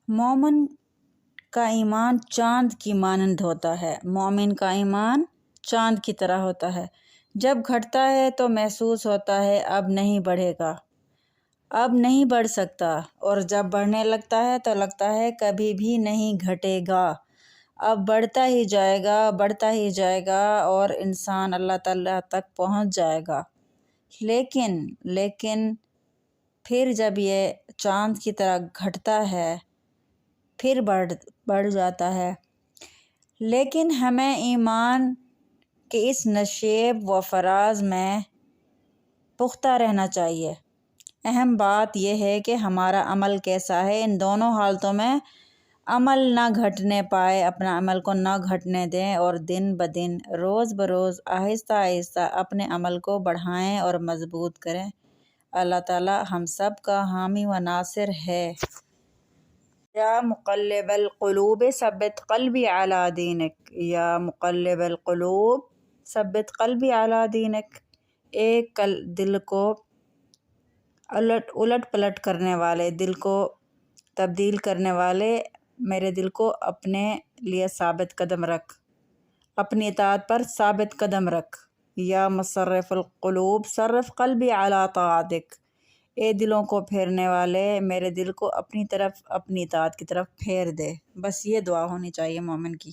مومن کا ایمان چاند کی مانند ہوتا ہے۔ مومن کا ایمان چاند کی طرح ہوتا ہے۔ جب گھٹتا ہے تو محسوس ہوتا ہے اب نہیں بڑھے گا، اب نہیں بڑھ سکتا، اور جب بڑھنے لگتا ہے تو لگتا ہے کبھی بھی نہیں گھٹے گا، اب بڑھتا ہی جائے گا، بڑھتا ہی جائے گا اور انسان اللہ تعالیٰ تک پہنچ جائے گا۔ لیکن پھر جب یہ چاند کی طرح گھٹتا ہے پھر بڑھ جاتا ہے۔ لیکن ہمیں ایمان کے اس نشیب و فراز میں پختہ رہنا چاہیے۔ اہم بات یہ ہے کہ ہمارا عمل کیسا ہے۔ ان دونوں حالتوں میں عمل نہ گھٹنے پائے، اپنا عمل کو نہ گھٹنے دیں اور دن بدن، روز بروز، آہستہ آہستہ اپنے عمل کو بڑھائیں اور مضبوط کریں۔ اللہ تعالیٰ ہم سب کا حامی و ناصر ہے۔ یا مقلب القلوب ثبت قلبی علی دینک، یا مقلب القلوب ثبت قلبی علی دینک۔ ایک دل کو الٹ پلٹ کرنے والے، دل کو تبدیل کرنے والے، میرے دل کو اپنے لیے ثابت قدم رکھ، اپنی اطاعت پر ثابت قدم رکھ۔ یا مصرف القلوب صرف قلبی علی طاعتک۔ اے دلوں کو پھیرنے والے، میرے دل کو اپنی طرف، اپنی اطاعت کی طرف پھیر دے۔ بس یہ دعا ہونی چاہیے مومن کی۔